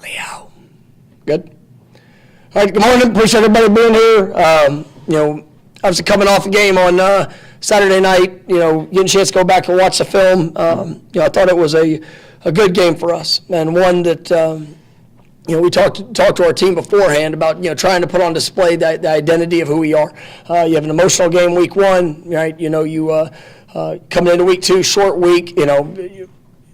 Leo. Good. All right, good morning. Appreciate everybody being here. Obviously coming off a game on Saturday night, getting a chance to go back and watch the film. I thought it was a good game for us, and one that, we talked to our team beforehand about, trying to put on display the identity of who we are. You have an emotional game week one, right? Coming into week two, short week,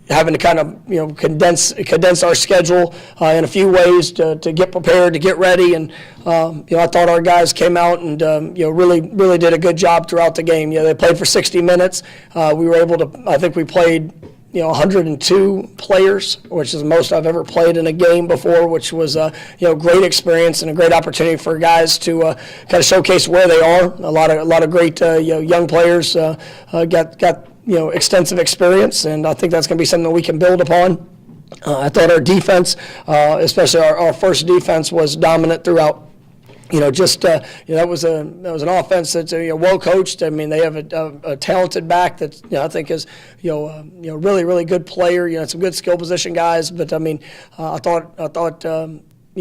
having to kind of condense our schedule in a few ways to get prepared, to get ready, and I thought our guys came out and really did a good job throughout the game. They played for 60 minutes. We were able to. I think we played 102 players, which is the most I've ever played in a game before, which was a great experience and a great opportunity for guys to kind of showcase where they are. A lot of great young players got extensive experience, and I think that's going to be something that we can build upon. I thought our defense, especially our first defense, was dominant throughout. That was an offense that's well coached. I mean, they have a talented back that I think is really good player. Some good skill position guys. But I mean, I thought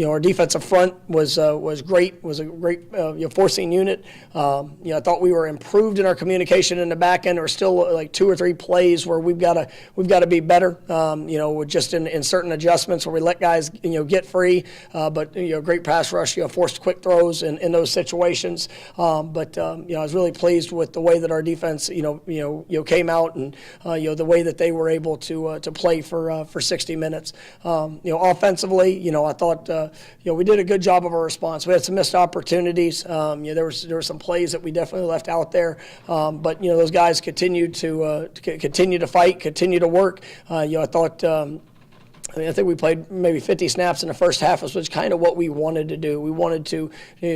our defensive front was great. Was a great forcing unit. I thought we were improved in our communication in the back end. There were still like 2 or 3 plays where we've got to be better. Just in certain adjustments where we let guys get free. But great pass rush. Forced quick throws in those situations. I was really pleased with the way that our defense came out and the way that they were able to play for 60 minutes. Offensively, I thought. We did a good job of our response. We had some missed opportunities. There were some plays that we definitely left out there. But those guys continued to fight, continue to work. I thought. I think we played maybe 50 snaps in the first half, which was kind of what we wanted to do. We wanted to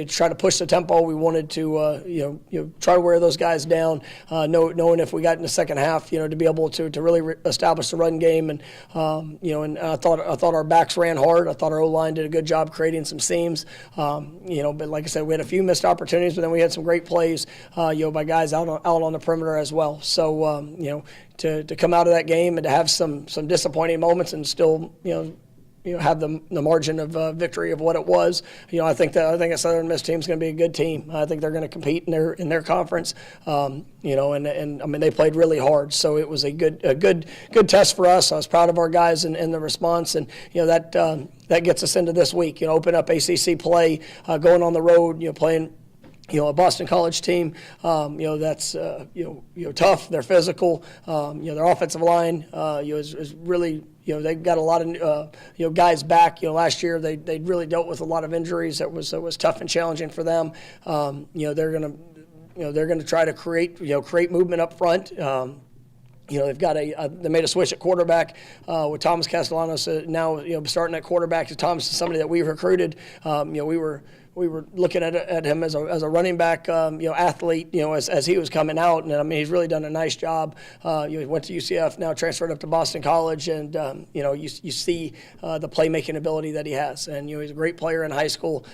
try to push the tempo. We wanted to try to wear those guys down, knowing if we got in the second half, to be able to really establish the run game. And and I thought our backs ran hard. I thought our O-line did a good job creating some seams. But like I said, we had a few missed opportunities, but then we had some great plays, by guys out on the perimeter as well. So to come out of that game and to have some disappointing moments and still have the margin of victory of what it was. I think a Southern Miss team is going to be a good team. I think they're going to compete in their conference. And I mean they played really hard, so it was a good test for us. I was proud of our guys and the response, and that gets us into this week. Open up ACC play, going on the road, playing. A Boston College team, that's tough. They're physical. Their offensive line, is really. They've got a lot of guys back. Last year they really dealt with a lot of injuries. That was tough and challenging for them. They're gonna try to create movement up front. They've got they made a switch at quarterback with Thomas Castellanos now starting at quarterback. Thomas is somebody that we recruited. We were looking at him as a running back, athlete, as he was coming out, and I mean he's really done a nice job. He went to UCF, now transferred up to Boston College, and you see the playmaking ability that he has, and he's a great player in high school.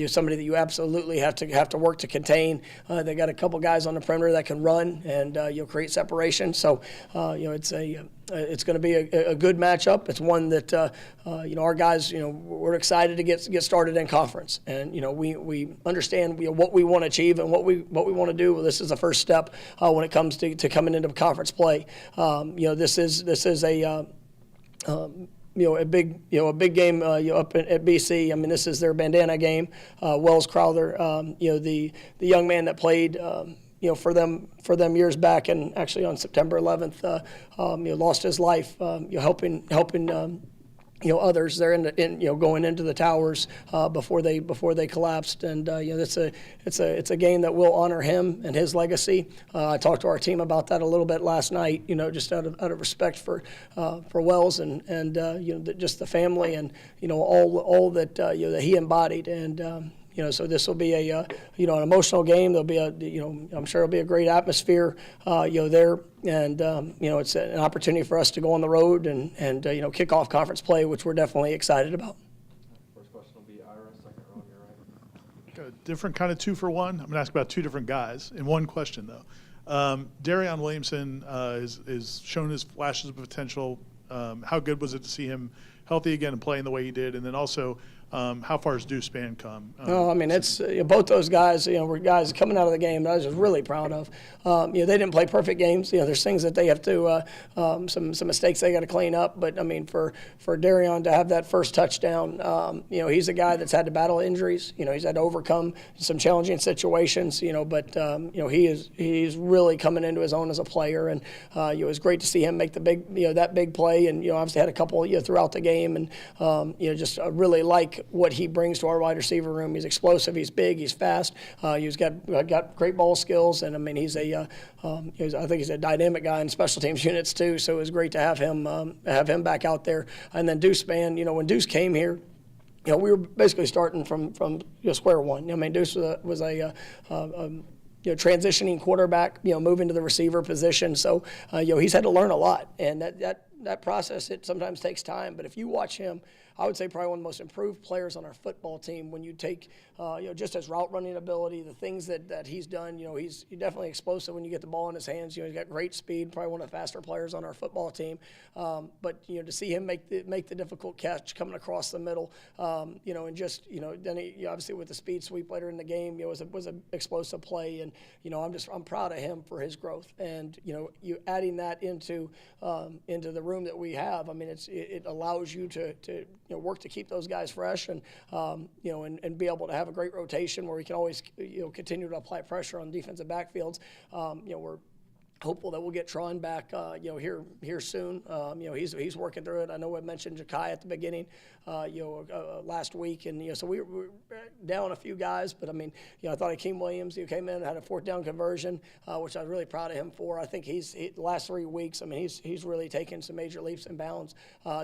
Somebody that you absolutely have to work to contain. They got a couple guys on the perimeter that can run and create separation. So it's going to be a good matchup. It's one that our guys we're excited to get started in conference, and we understand what we want to achieve and what we want to do. Well, this is the first step when it comes to coming into conference play. This is a big game up at BC. I mean, this is their bandana game. Wells Crowther, the young man that played. For them years back, and actually on September 11th, lost his life, helping others. They're going into the towers before they collapsed, and it's a game that will honor him and his legacy. I talked to our team about that a little bit last night. Just out of respect for Wells and just the family and all that that he embodied. And so this will be an emotional game. There'll be I'm sure it'll be a great atmosphere, there, and it's an opportunity for us to go on the road and kick off conference play, which we're definitely excited about. First question will be Ira, second row on your right. A different kind of 2-for-1. I'm going to ask about 2 different guys in one question though. Darion Williamson is shown his flashes of potential How good was it to see him healthy again and playing the way he did? And then also, how far has Deuce Spann come? No, I mean, it's both those guys, were guys coming out of the game that I was just really proud of. They didn't play perfect games. There's things that they have to, some mistakes they got to clean up. But, I mean, for Darion to have that first touchdown, he's a guy that's had to battle injuries. He's had to overcome some challenging situations, but, he's really coming into his own as a player. And it was great to see him make the that big play. And, obviously had a couple, throughout the game. And, just really like what he brings to our wide receiver room. He's explosive. He's big. He's fast. He's got great ball skills, and I mean he's I think he's a dynamic guy in special teams units too. So it was great to have him back out there. And then Deuce Spann, when Deuce came here, we were basically starting from square one. I mean Deuce was a transitioning quarterback, moving to the receiver position. So he's had to learn a lot, and that process, it sometimes takes time. But if you watch him, I would say probably one of the most improved players on our football team. When you take, just his route running ability, the things that he's done, he's definitely explosive when you get the ball in his hands. He's got great speed, probably one of the faster players on our football team. But to see him make the difficult catch coming across the middle, and just then he obviously with the speed sweep later in the game, was an explosive play, and I'm proud of him for his growth, and you adding that into the room that we have. I mean it allows you to work to keep those guys fresh, and and be able to have a great rotation where we can always continue to apply pressure on defensive backfields. We're hopeful that we'll get Tron back, here soon. He's working through it. I know I mentioned Jakai at the beginning, last week, and so we were down a few guys, but I mean, I thought Akeem Williams, came in and had a 4th down conversion, which I was really proud of him for. I think the last 3 weeks, I mean, he's really taken some major leaps and bounds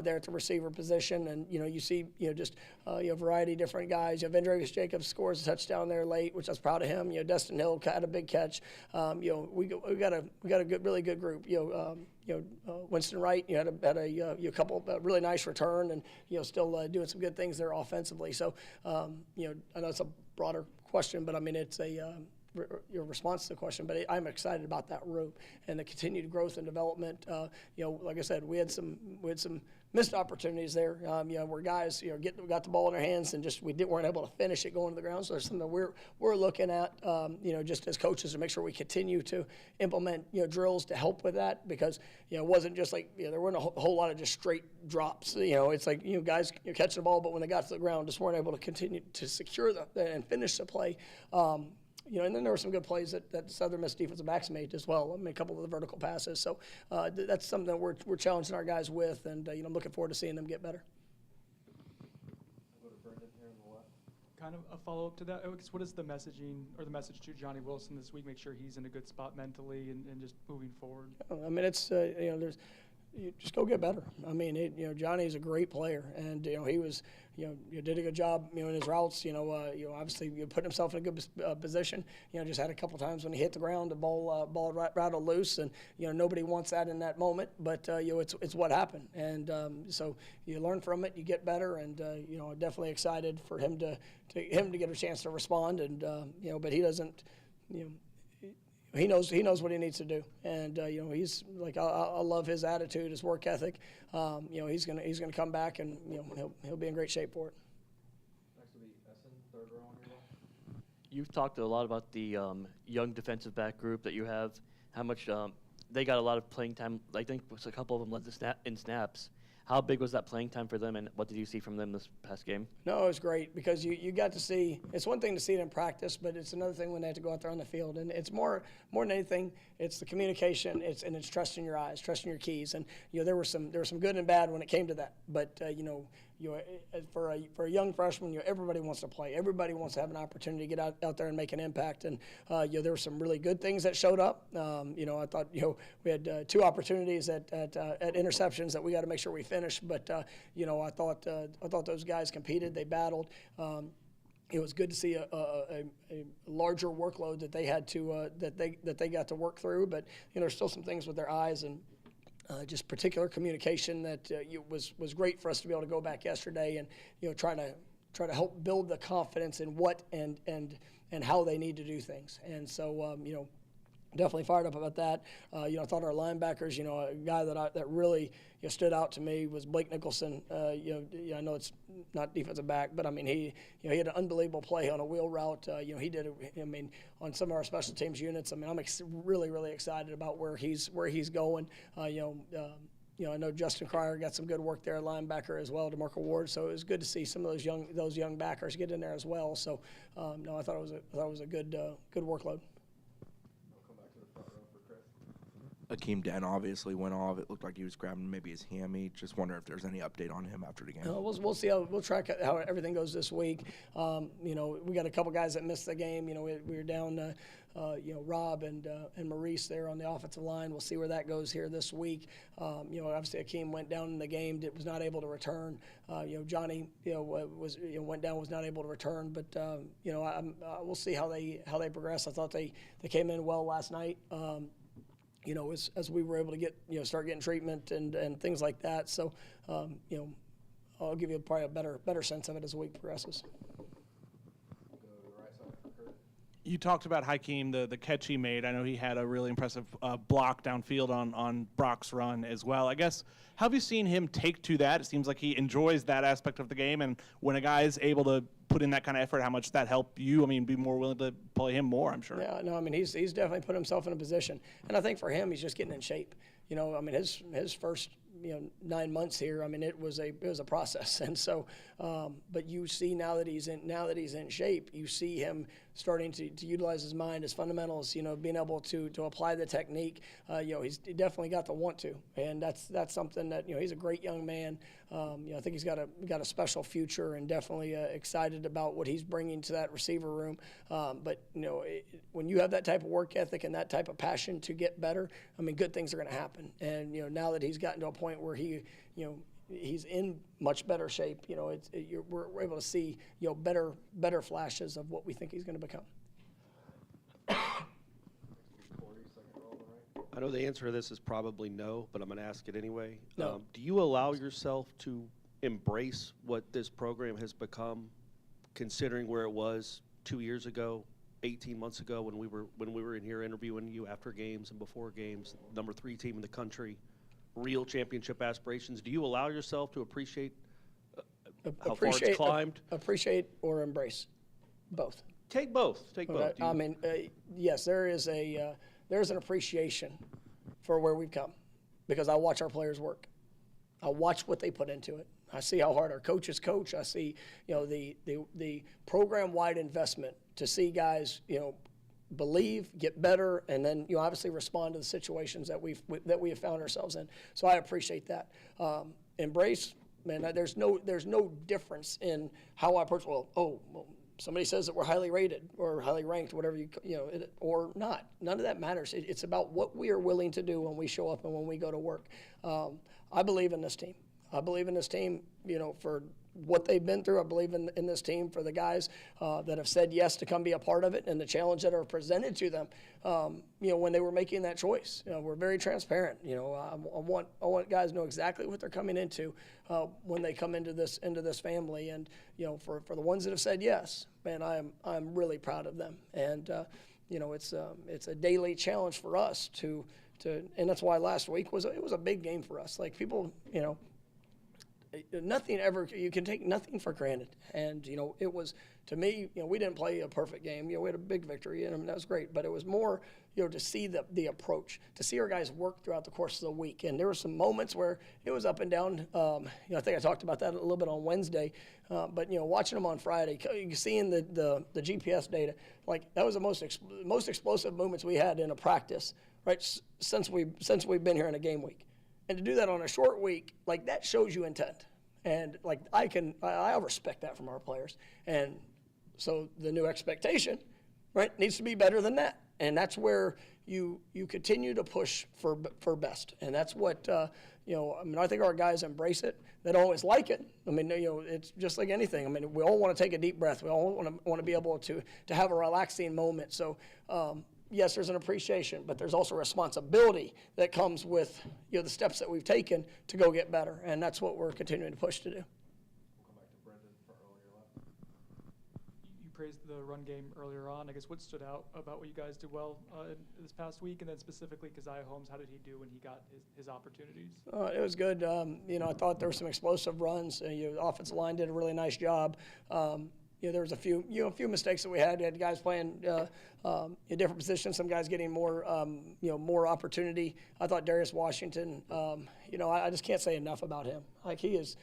there at the receiver position, and you see, just a variety of different guys. Vendregas Jacobs scores a touchdown there late, which I was proud of him. Destin Hill had a big catch. We got a really good group. Winston Wright, had a couple really nice return, and still doing some good things there offensively. So I know it's a broader question, but I mean it's your response to the question. But I'm excited about that room and the continued growth and development. Like I said, we had some missed opportunities there. Where guys got the ball in their hands and just weren't able to finish it going to the ground. So there's something we're looking at, just as coaches to make sure we continue to implement drills to help with that, because it wasn't just like there weren't a whole lot of just straight drops. It's like guys catching the ball, but when they got to the ground, just weren't able to continue to secure and finish the play. And then there were some good plays that Southern Miss defensive backs made as well. I mean, a couple of the vertical passes. So that's something that we're challenging our guys with, and I'm looking forward to seeing them get better. Go to Brendan here on the left. Kind of a follow-up to that, what is the messaging or the message to Johnny Wilson this week? Make sure he's in a good spot mentally and just moving forward. I mean, it's you just go get better. I mean, Johnny's a great player, and he was, did a good job, in his routes. Obviously, put himself in a good position. Just had a couple times when he hit the ground, the ball rattled loose, and nobody wants that in that moment. But it's what happened, and so you learn from it, you get better, and definitely excited for him to get a chance to respond, and but he doesn't, He knows what he needs to do, and he's like I love his attitude, his work ethic. He's gonna come back, and he'll be in great shape for it. Next will be Essen, 3rd row on your left. You've talked a lot about the young defensive back group that you have. How much they got a lot of playing time. I think a couple of them led in snaps. How big was that playing time for them, and what did you see from them this past game? No, it was great because you got to see. It's one thing to see it in practice, but it's another thing when they have to go out there on the field. And it's more than anything, it's the communication. It's trusting your eyes, trusting your keys. And there were some good and bad when it came to that. But for a young freshman, everybody wants to play. Everybody wants to have an opportunity to get out there and make an impact. And there were some really good things that showed up. I thought we had 2 opportunities at interceptions that we got to make sure we finish. But I thought those guys competed. They battled. It was good to see a larger workload that they had to that they got to work through. But there's still some things with their eyes and. Just particular communication that was great for us to be able to go back yesterday and try to help build the confidence in what and how they need to do things. And so definitely fired up about that. I thought our linebackers, a guy that really stood out to me was Blake Nicholson. I know it's not defensive back, but I mean he had an unbelievable play on a wheel route. He did it. I mean, on some of our special teams units. I mean, I'm really excited about where he's going. I know Justin Cryer got some good work there, linebacker as well, DeMarco Ward. So it was good to see some of those young backers get in there as well. So I thought it was a good workload. Akeem Dent obviously went off. It looked like he was grabbing maybe his hammy. Just wonder if there's any update on him after the game. We'll see we'll track how everything goes this week. We got a couple guys that missed the game. We were down, Rob and Maurice there on the offensive line. We'll see where that goes here this week. Obviously Akeem went down in the game, was not able to return. Johnny, went down, was not able to return. But we'll see how they progress. I thought they came in well last night. As we were able to get, start getting treatment and things like that. So, I'll give you probably a better sense of it as the week progresses. You talked about Hakeem, the catch he made. I know he had a really impressive block downfield on Brock's run as well. I guess, how have you seen him take to that? It seems like he enjoys that aspect of the game, and when a guy is able to put in that kind of effort, how much does that help you? I mean, be more willing to play him more, I'm sure. Yeah, no, I mean, he's definitely put himself in a position. And I think for him, he's just getting in shape. His first 9 months here, I mean, it was a process. And so, but you see now that he's in shape, you see him starting to utilize his mind, his fundamentals, being able to apply the technique. He definitely got the want to, and that's something that, he's a great young man. I think he's got a special future, and definitely excited about what he's bringing to that receiver room. But when you have that type of work ethic and that type of passion to get better, I mean, good things are going to happen. And now that he's gotten to a point where he's in much better shape, we're able to see better flashes of what we think he's going to become. I know the answer to this is probably no, but I'm going to ask it anyway. No. Do you allow yourself to embrace what this program has become, considering where it was 2 years ago, 18 months ago, when we were in here interviewing you after games and before games, number 3 team in the country, real championship aspirations? Do you allow yourself to appreciate how far it's climbed? Appreciate or embrace, both. Take both. Take both. I mean, yes, there's an appreciation for where we've come, because I watch our players work. I watch what they put into it. I see how hard our coaches coach. I see, the program-wide investment to see guys, believe, get better, and then obviously respond to the situations that we have found ourselves in. So I appreciate that. Embrace, man. There's no difference in how I approach. Well, somebody says that we're highly rated or highly ranked, whatever or not. None of that matters. It's about what we are willing to do when we show up and when we go to work. I believe in this team. I believe in this team, for what they've been through. I believe in this team for the guys that have said yes to come be a part of it, and the challenge that are presented to them, when they were making that choice. We're very transparent. I want guys to know exactly what they're coming into when they come into this family. And for the ones that have said yes, man, I'm really proud of them. And it's a daily challenge for us to and that's why last week was a big game for us. Like, people, you can take nothing for granted. And, it was, to me, we didn't play a perfect game. We had a big victory, and that was great. But it was more, to see the approach, to see our guys work throughout the course of the week. And there were some moments where it was up and down. I think I talked about that a little bit on Wednesday. But, watching them on Friday, seeing the GPS data, like, that was the most explosive moments we had in a practice, right, since we've been here in a game week. And to do that on a short week, like, that shows you intent. And, like, I respect that from our players. And so the new expectation, right, needs to be better than that. And that's where you continue to push for best. And that's what, I think our guys embrace it. They don't always like it. I mean, it's just like anything. I mean, we all want to take a deep breath. We all want to be able to have a relaxing moment. So, yes, there's an appreciation, but there's also responsibility that comes with the steps that we've taken to go get better, and that's what we're continuing to push to do. We'll come back to Brendan, front row on your left. You praised the run game earlier on. I guess what stood out about what you guys did well this past week, and then specifically Keziah Holmes, how did he do when he got his opportunities? It was good. I thought there were some explosive runs. The offensive line did a really nice job. There was a few mistakes that we had. We had guys playing in different positions. Some guys getting more opportunity. I thought Darius Washington. I just can't say enough about him. Like he's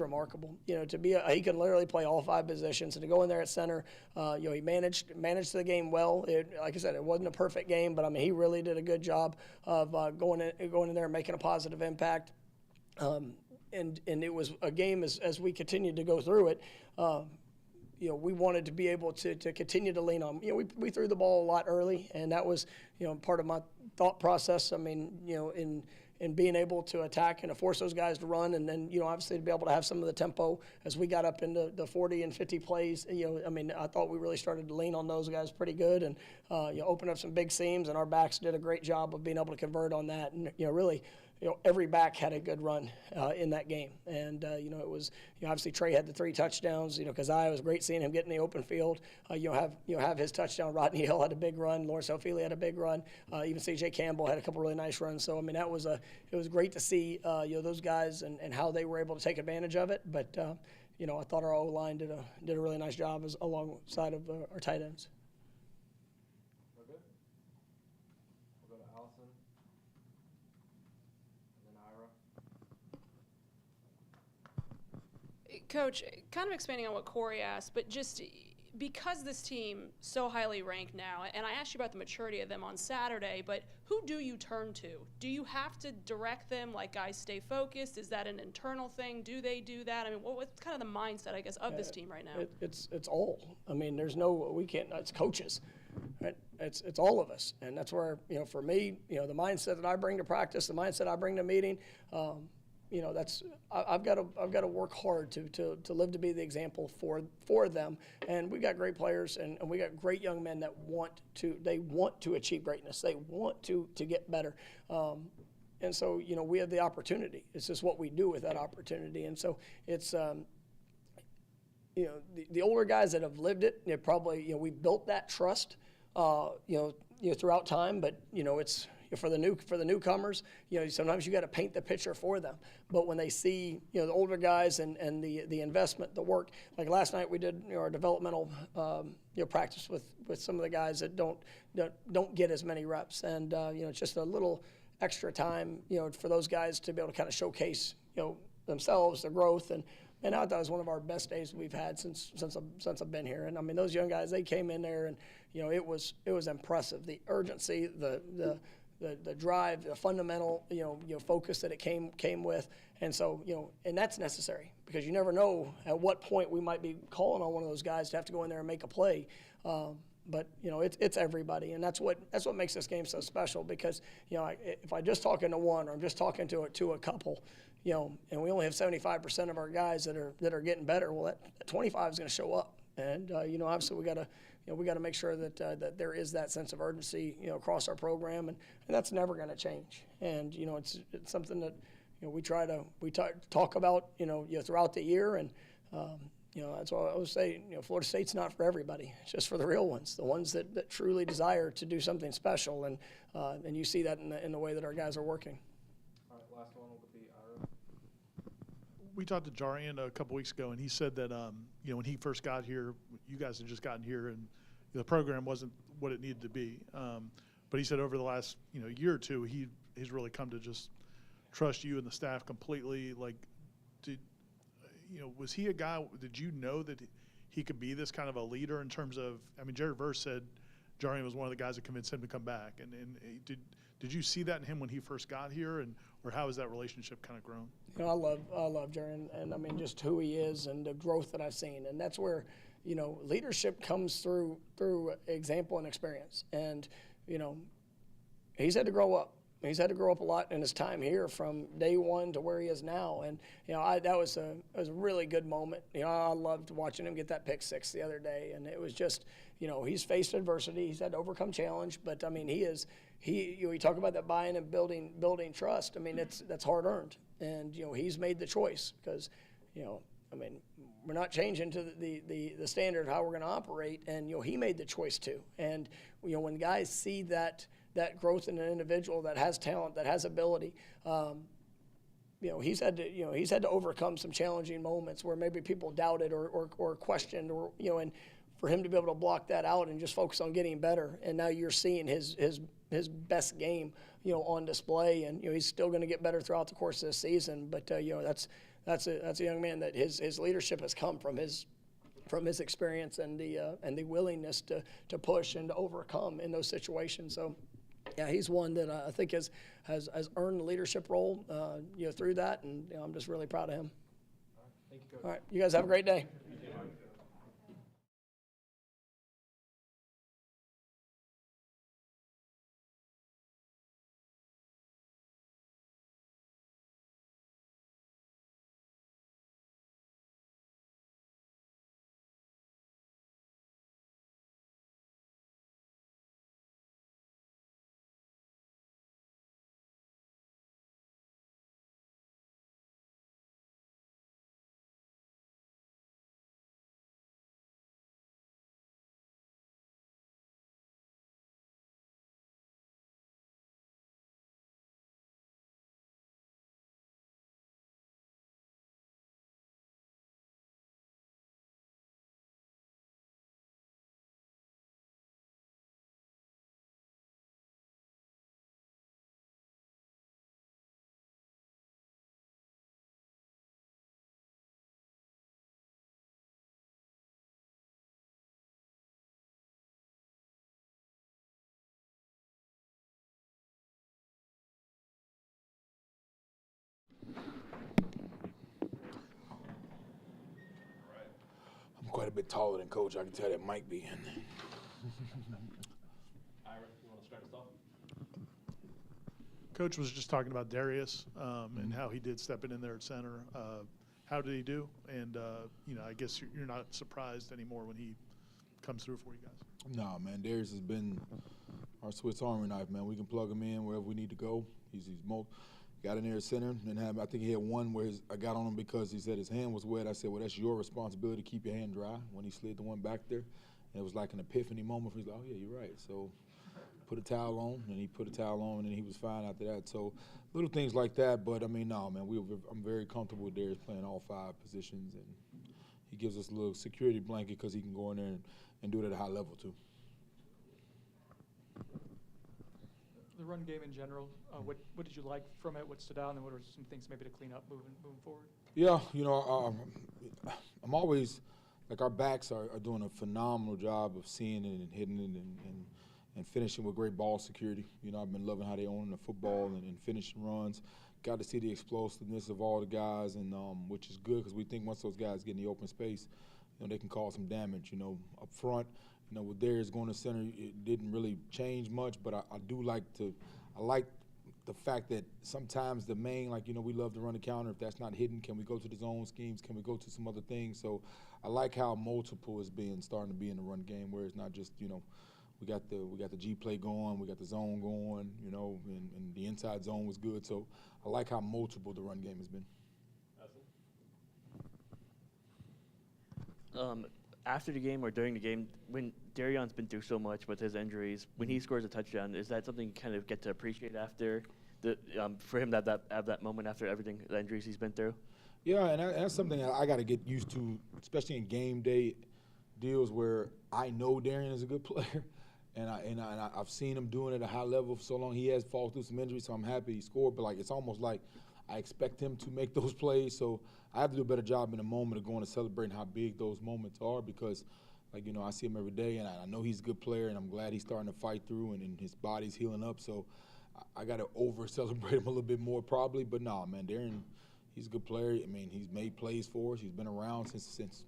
remarkable. He can literally play all 5 positions, and to go in there at center, he managed the game well. Like I said, it wasn't a perfect game, but he really did a good job of going in there and making a positive impact. And it was a game as we continued to go through it. We wanted to be able to continue to lean on. We threw the ball a lot early, and that was, part of my thought process. In being able to attack and to force those guys to run, and then, obviously to be able to have some of the tempo as we got up into the 40 and 50 plays. I thought we really started to lean on those guys pretty good, and open up some big seams, and our backs did a great job of being able to convert on that. And really, every back had a good run in that game. And, it was, obviously Trey had the 3 touchdowns, Keziah was great seeing him get in the open field. Have his touchdown. Rodney Hill had a big run. Lawrence O'Feely had a big run. Even C.J. Campbell had a couple really nice runs. So, it was great to see, those guys and how they were able to take advantage of it. But, I thought our O-line did a really nice job alongside of our tight ends. We're good? We'll go to Allison. And then Ira. Coach, kind of expanding on what Corey asked, but just because this team so highly ranked now, and I asked you about the maturity of them on Saturday, but who do you turn to? Do you have to direct them, like, guys, stay focused? Is that an internal thing? Do they do that? What's kind of the mindset, I guess, of this team right now? It's all. It's coaches. Right? It's all of us. And that's where, for me, the mindset that I bring to practice, the mindset I bring to meeting, I've got to work hard to live to be the example for them. And we got great players, and we got great young men that want to achieve greatness. They want to get better. And so, we have the opportunity. It's just what we do with that opportunity. And so it's, the older guys that have lived it, they probably, we built that trust, throughout time, but, it's, for the newcomers, sometimes you got to paint the picture for them. But when they see, the older guys and the investment, the work, like last night we did our developmental practice with some of the guys that don't get as many reps, and it's just a little extra time for those guys to be able to kind of showcase themselves, their growth, and I thought it was one of our best days we've had since I've been here. And those young guys, they came in there, and it was impressive. The urgency, the drive, the fundamental, focus that it came with. And so, and that's necessary, because you never know at what point we might be calling on one of those guys to have to go in there and make a play. But, it's everybody, and that's what makes this game so special, because, if I just talking to one, or I'm just talking to a couple, and we only have 75% of our guys that are getting better, well, that 25 is going to show up. And, obviously we got to make sure that there is that sense of urgency, across our program, and that's never going to change. And, it's something that, we talk about, throughout the year, and, that's why I always say, Florida State's not for everybody. It's just for the real ones, the ones that truly desire to do something special, and you see that in the way that our guys are working. All right, last one will be Ira. We talked to Jarian a couple weeks ago, and he said that when he first got here, you guys had just gotten here, and the program wasn't what it needed to be. But he said over the last year or two, he's really come to just trust you and the staff completely. Like, was he a guy? Did you know that he could be this kind of a leader in terms of? Jared Verse said Jarian was one of the guys that convinced him to come back, and did you see that in him when he first got here, or how has that relationship kind of grown? I love Jarian, and just who he is and the growth that I've seen, and that's where leadership comes through example and experience, and he's had to grow up. He's had to grow up a lot in his time here, from day one to where he is now, and that was a really good moment. I loved watching him get that pick six the other day, and it was just he's faced adversity, he's had to overcome challenge, but you talk about that buy-in and building trust. That's hard earned, and he's made the choice, because I mean, we're not changing to the standard of how we're going to operate. And, he made the choice to. And, when guys see that growth in an individual that has talent, that has ability, he's had to overcome some challenging moments where maybe people doubted or questioned, and for him to be able to block that out and just focus on getting better. And now you're seeing his best game, on display, and he's still going to get better throughout the course of the season. But that's a young man that his leadership has come from his experience and the willingness to push and to overcome in those situations. So, yeah, he's one that I think has earned the leadership role, through that, and I'm just really proud of him. Thank you, Coach. All right, you guys have a great day. I'm quite a bit taller than Coach. I can tell that might be. Ira, you want to start us off? Coach was just talking about Darius and how he did stepping in there at center. How did he do? And, I guess you're not surprised anymore when he comes through for you guys. Nah, man, Darius has been our Swiss Army knife, man. We can plug him in wherever we need to go. He's got in there at center, and I think he had one where I got on him because he said his hand was wet. I said, well, that's your responsibility to keep your hand dry. When he slid the one back there, and it was like an epiphany moment. He's like, oh, yeah, you're right. So put a towel on, and he put a towel on, and then he was fine after that. So little things like that. But, I mean, no, man, I'm very comfortable with Darius playing all 5 positions, and he gives us a little security blanket because he can go in there and do it at a high level, too. The run game in general, what did you like from it? What stood out, and what are some things maybe to clean up moving forward? Yeah, I'm always like our backs are doing a phenomenal job of seeing it and hitting it and finishing with great ball security. I've been loving how they own the football and finishing runs. Got to see the explosiveness of all the guys, and which is good because we think once those guys get in the open space, they can cause some damage. Up front. With Darius going to center, it didn't really change much, but I like the fact that sometimes the main, we love to run the counter. If that's not hidden, can we go to the zone schemes? Can we go to some other things? So I like how multiple is starting to be in the run game, where it's not just, we got the G play going, we got the zone going, and the inside zone was good. So I like how multiple the run game has been. After the game or during the game, when Darion's been through so much with his injuries, when he scores a touchdown, is that something you kind of get to appreciate after for him to have that moment after everything, the injuries he's been through? Yeah, and that's something that I got to get used to, especially in game day deals where I know Darian is a good player, and I've seen him doing it at a high level for so long. He has fallen through some injuries, so I'm happy he scored. But it's almost like I expect him to make those plays, so I have to do a better job in the moment of going to celebrating how big those moments are because, I see him every day, and I know he's a good player, and I'm glad he's starting to fight through, and his body's healing up. So I got to over-celebrate him a little bit more probably. But, no, man, Darian, he's a good player. I mean, he's made plays for us. He's been around since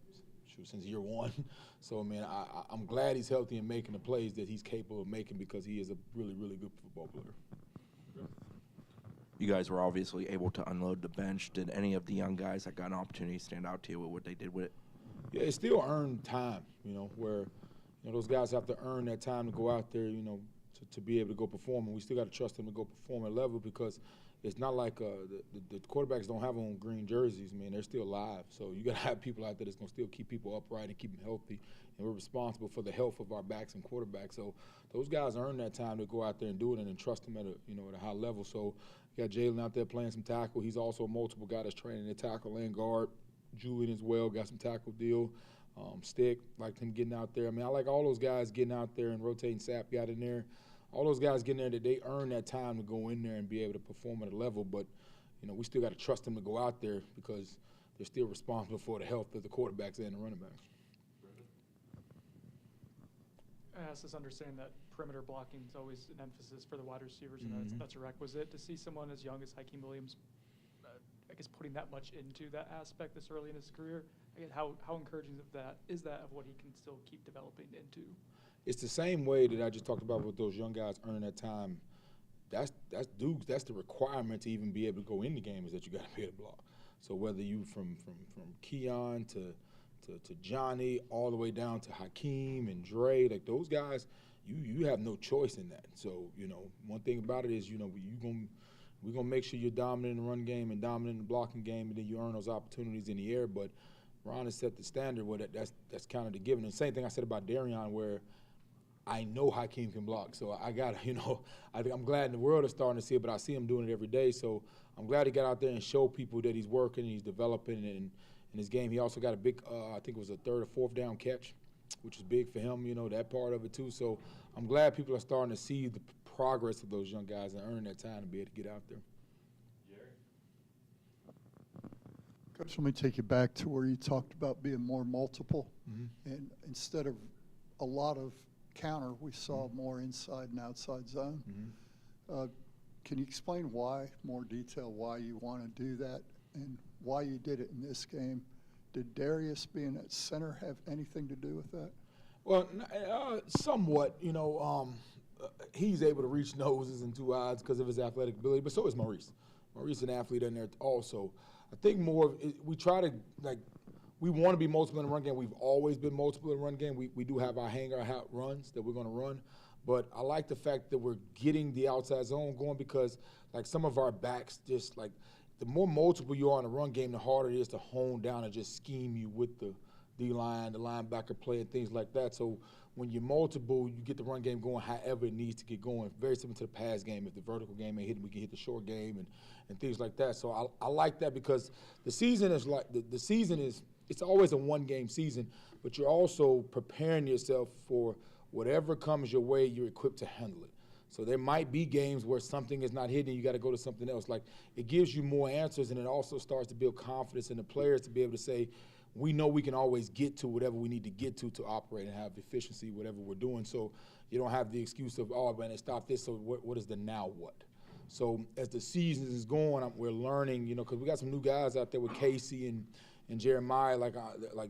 year one. So, man, I'm glad he's healthy and making the plays that he's capable of making because he is a really, really good football player. You guys were obviously able to unload the bench. Did any of the young guys that got an opportunity stand out to you with what they did with it? Yeah, it's still earned time, where those guys have to earn that time to go out there, to be able to go perform. And we still got to trust them to go perform at level because it's not like the quarterbacks don't have on green jerseys, man. They're still alive. So you got to have people out there that's going to still keep people upright and keep them healthy. And we're responsible for the health of our backs and quarterbacks. So those guys earn that time to go out there and do it and trust them at a high level. So you got Jalen out there playing some tackle. He's also a multiple guy that's training at tackle and guard. Julian as well got some tackle deal. Stick, like him getting out there. I mean, I like all those guys getting out there and rotating. Sapp got in there. All those guys getting there, that they earn that time to go in there and be able to perform at a level. But, we still got to trust them to go out there because they're still responsible for the health of the quarterbacks and the running backs. I ask us understand that perimeter blocking is always an emphasis for the wide receivers, and that's a requisite. To see someone as young as Hakeem Williams, I guess, putting that much into that aspect this early in his career, again, how encouraging is that of what he can still keep developing into? It's the same way that I just talked about with those young guys earning that time. That's Dukes. That's the requirement to even be able to go in the game, is that you got to be able to block. So whether you from Keon to Johnny all the way down to Hakeem and Dre, like those guys, you have no choice in that. So one thing about it is we're gonna make sure you're dominant in the run game and dominant in the blocking game, and then you earn those opportunities in the air. But Ron has set the standard where that's kind of the given. And the same thing I said about Darion, where I know Hakeem can block. So I got I'm glad the world is starting to see it, but I see him doing it every day. So I'm glad he got out there and showed people that he's working and he's developing. And in his game, he also got a big, I think it was a third or fourth down catch, which is big for him, that part of it too. So I'm glad people are starting to see the progress of those young guys and earn that time to be able to get out there. Coach, let me take you back to where you talked about being more multiple. And instead of a lot of counter, we saw more inside and outside zone. Can you explain more detail, why you want to do that and why you did it in this game? Did Darius being at center have anything to do with that? Well, somewhat. He's able to reach noses and two eyes because of his athletic ability, but so is Maurice. Maurice is an athlete in there also. I think we try to, we want to be multiple in the run game. We've always been multiple in the run game. We do have our hanger out runs that we're going to run. But I like the fact that we're getting the outside zone going because, some of our backs just, the more multiple you are in the run game, the harder it is to hone down and just scheme you with the D-line, the linebacker play, and things like that. So when you're multiple, you get the run game going however it needs to get going. Very similar to the pass game. If the vertical game ain't hitting, we can hit the short game and things like that. So I like that because the season is it's always a one-game season, but you're also preparing yourself for whatever comes your way, you're equipped to handle it. So there might be games where something is not hitting, you got to go to something else. It gives you more answers, and it also starts to build confidence in the players to be able to say, we know we can always get to whatever we need to get to operate and have efficiency, whatever we're doing. So you don't have the excuse of, oh, man, it stopped this, so what is the now what? So as the season is going, we're learning, because we got some new guys out there with Casey and Jeremiah,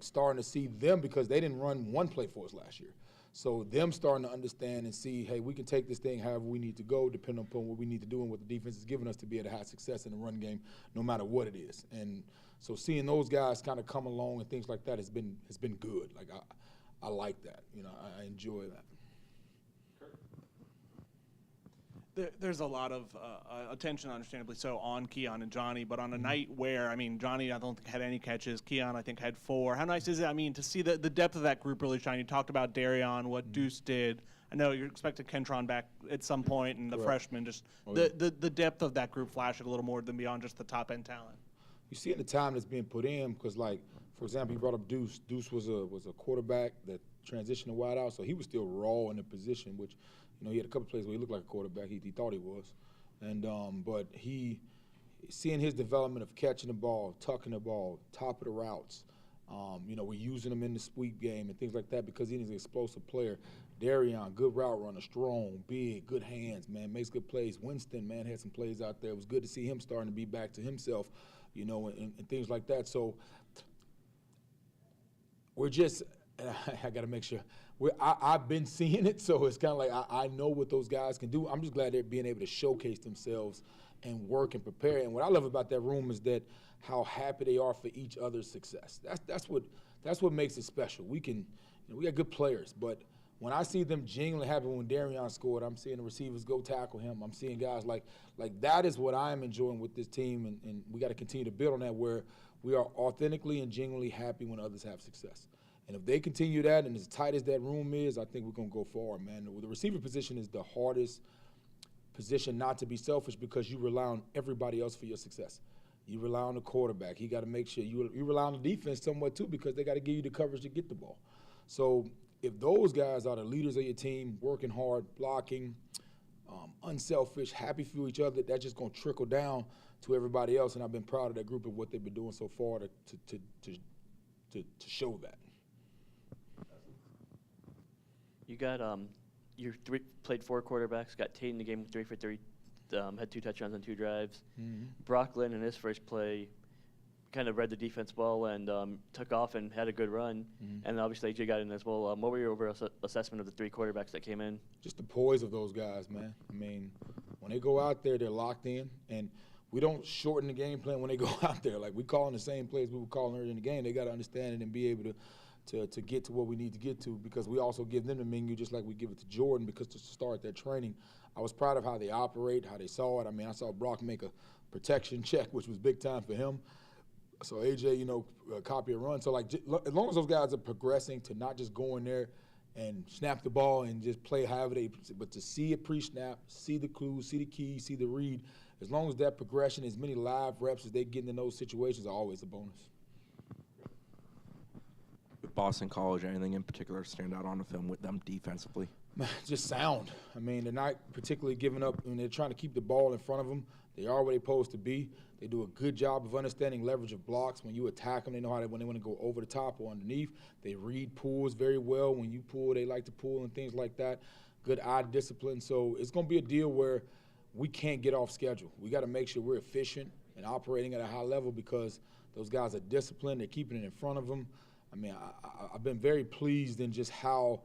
starting to see them because they didn't run one play for us last year. So them starting to understand and see, hey, we can take this thing however we need to go, depending upon what we need to do and what the defense is giving us to be able to have success in the run game, no matter what it is. And so seeing those guys kind of come along and things like that has been good. I like that. I enjoy that. There's a lot of attention, understandably so, on Keon and Johnny, but on a night where, Johnny, I don't think had any catches. Keon, I think, had 4. How nice is it, to see the depth of that group really shine? You talked about Darion, what Deuce did. I know you're expecting Kentron back at some point, and the freshman, just the depth of that group flashing a little more than beyond just the top-end talent. You see the time that's being put in because, for example, you brought up Deuce. Deuce was a quarterback that transitioned to wide out, so he was still raw in the position, which – he had a couple plays where he looked like a quarterback. He thought he was. And but seeing his development of catching the ball, tucking the ball, top of the routes, we're using him in the sweep game and things like that because he's an explosive player. Darion, good route runner, strong, big, good hands, man, makes good plays. Winston, man, had some plays out there. It was good to see him starting to be back to himself, and things like that. So we're just – I got to make sure – I've been seeing it, so it's kind of I know what those guys can do. I'm just glad they're being able to showcase themselves and work and prepare. And what I love about that room is that how happy they are for each other's success. That's what makes it special. We got good players, but when I see them genuinely happy when Darion scored, I'm seeing the receivers go tackle him. I'm seeing guys like that is what I'm enjoying with this team, and we got to continue to build on that where we are authentically and genuinely happy when others have success. And if they continue that, and as tight as that room is, I think we're going to go far, man. The receiver position is the hardest position not to be selfish because you rely on everybody else for your success. You rely on the quarterback. He got to make sure you rely on the defense somewhat too because they got to give you the coverage to get the ball. So if those guys are the leaders of your team, working hard, blocking, unselfish, happy for each other, that's just going to trickle down to everybody else. And I've been proud of that group of what they've been doing so far to show that. You got played 4 quarterbacks, got Tate in the game 3 for 3, had 2 touchdowns on 2 drives. Brock Lynn in his first play kind of read the defense well and took off and had a good run. And obviously AJ got in as well. What were your overall assessment of the 3 quarterbacks that came in? Just the poise of those guys, man. I mean, when they go out there, they're locked in, and we don't shorten the game plan when they go out there. Like, we calling the same plays we were calling earlier in the game. They got to understand it and be able to get to what we need to get to because we also give them the menu just like we give it to Jordan because to start their training. I was proud of how they operate, how they saw it. I mean, I saw Brock make a protection check, which was big time for him. So AJ, copy a run. So, like, as long as those guys are progressing to not just go in there and snap the ball and just play however they – but to see it pre-snap, see the clues, see the keys, see the read, as long as that progression, as many live reps as they get in those situations are always a bonus. With Boston College, anything in particular stand out on the film with them defensively? Just sound. I mean, they're not particularly giving up. I mean, they're trying to keep the ball in front of them. They are where they're supposed to be. They do a good job of understanding leverage of blocks. When you attack them, they know when they want to go over the top or underneath. They read pulls very well. When you pull, they like to pull and things like that. Good eye discipline. So it's going to be a deal where we can't get off schedule. We got to make sure we're efficient and operating at a high level because those guys are disciplined. They're keeping it in front of them. I mean, I've been very pleased in just how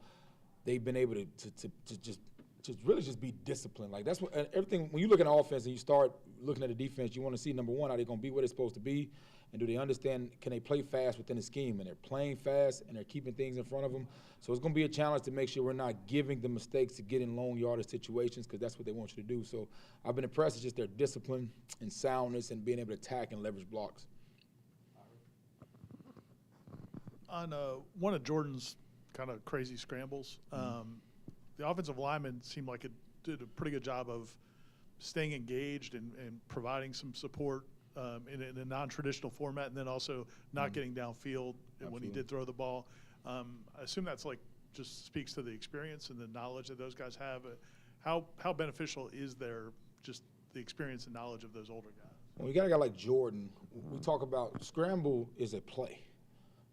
they've been able to really just be disciplined. Like, that's what everything. When you look at an offense and you start looking at the defense, you want to see, number one, are they going to be where they're supposed to be, and do they understand? Can they play fast within the scheme? And they're playing fast and they're keeping things in front of them. So it's going to be a challenge to make sure we're not giving them mistakes to get in long yardage situations because that's what they want you to do. So I've been impressed with just their discipline and soundness and being able to attack and leverage blocks. On one of Jordan's kind of crazy scrambles, the offensive lineman seemed like it did a pretty good job of staying engaged and providing some support in a non-traditional format, and then also not getting downfield when he did throw the ball. I assume that's just speaks to the experience and the knowledge that those guys have. How beneficial is there just the experience and knowledge of those older guys? When you got a guy like Jordan, we talk about scramble is a play.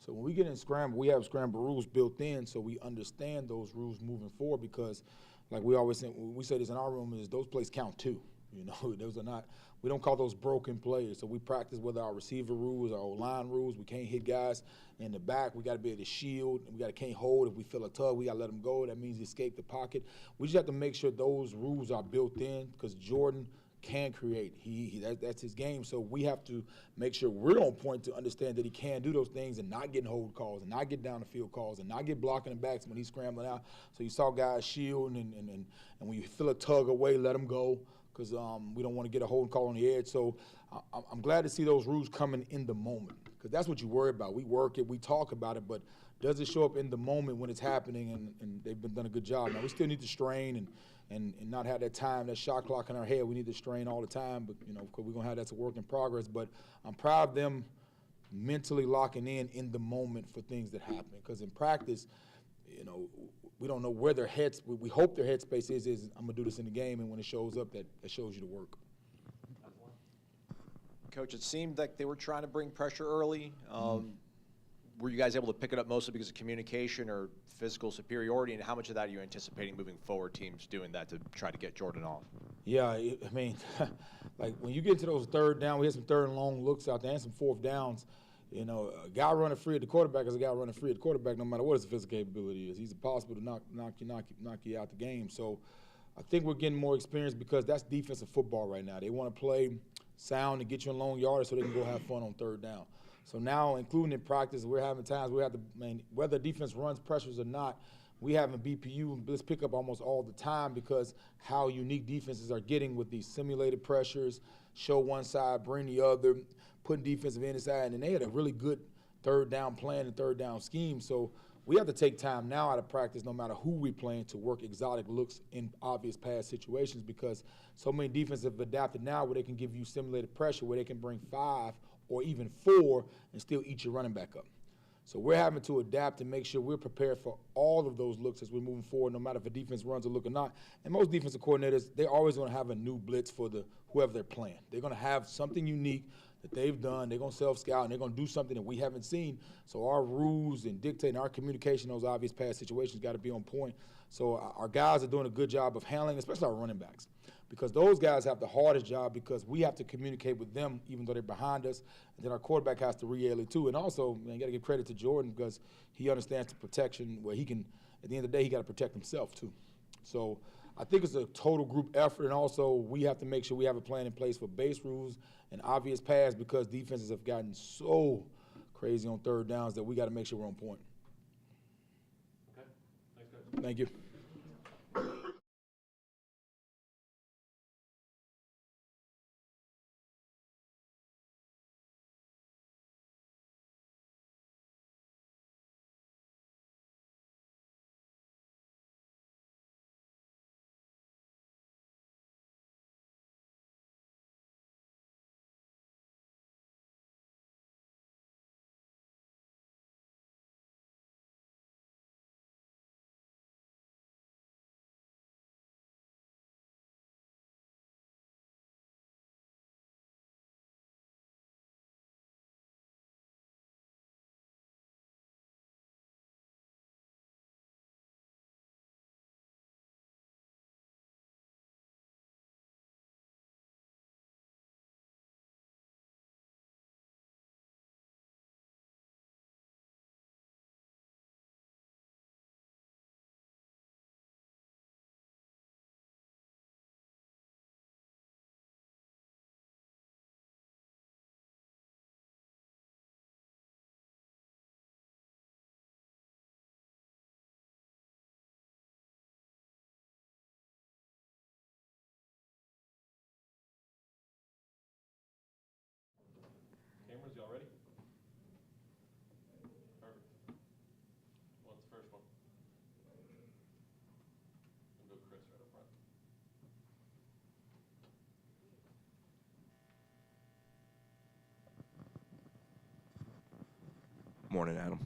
So when we get in scramble, we have scramble rules built in so we understand those rules moving forward because, like we always say, we say this in our room, is those plays count too. Those are not – we don't call those broken plays. So we practice whether our receiver rules, our O-line rules. We can't hit guys in the back. We got to be able to shield. We can't hold. If we feel a tug, we got to let them go. That means escape the pocket. We just have to make sure those rules are built in because Jordan – can create. That's his game. So we have to make sure we're on point to understand that he can do those things and not getting hold calls and not get down the field calls and not get blocking the backs when he's scrambling out. So you saw guys shield and when you feel a tug away, let them go because we don't want to get a hold call on the edge. So I'm glad to see those rules coming in the moment because that's what you worry about. We work it, we talk about it, but does it show up in the moment when it's happening? And they've done a good job. Now we still need to strain and not have that time, that shot clock in our head. We need to strain all the time, but, because we're going to have that's a work in progress. But I'm proud of them mentally locking in the moment for things that happen. Because in practice, we don't know where their heads – we hope their headspace is I'm going to do this in the game, and when it shows up, that shows you the work. Coach, it seemed like they were trying to bring pressure early. Were you guys able to pick it up mostly because of communication or physical superiority, and how much of that are you anticipating moving forward, teams doing that to try to get Jordan off? Yeah, I mean, like when you get to those third down, we had some third and long looks out there and some fourth downs. A guy running free at the quarterback is a guy running free at the quarterback no matter what his physical capability is. He's possible to knock you out the game. So I think we're getting more experience because that's defensive football right now. They want to play sound and get you in long yardage so they can go have fun on third down. So now, including in practice, we're having times we have to, whether defense runs pressures or not, we having BPU and blitz pickup almost all the time because how unique defenses are getting with these simulated pressures, show one side, bring the other, putting defensive end inside, and they had a really good third down plan and third down scheme. So we have to take time now out of practice, no matter who we playing, to work exotic looks in obvious pass situations because so many defenses have adapted now where they can give you simulated pressure, where they can bring 5 or even 4 and still eat your running back up. So we're having to adapt and make sure we're prepared for all of those looks as we're moving forward, no matter if a defense runs a look or not. And most defensive coordinators, they're always going to have a new blitz for whoever they're playing. They're going to have something unique that they've done. They're going to self-scout, and they're going to do something that we haven't seen. So our rules and dictating our communication in those obvious pass situations got to be on point. So our guys are doing a good job of handling, especially our running backs, because those guys have the hardest job because we have to communicate with them even though they're behind us. And then our quarterback has to relay too. And also, man, you got to give credit to Jordan because he understands the protection where he can, at the end of the day, he got to protect himself too. So I think it's a total group effort, and also we have to make sure we have a plan in place for base rules and obvious pass because defenses have gotten so crazy on third downs that we got to make sure we're on point. Okay. Thanks, guys. Thank you. Cameras, y'all ready? Perfect. What's the first one? We'll go Chris right up front. Morning, Adam.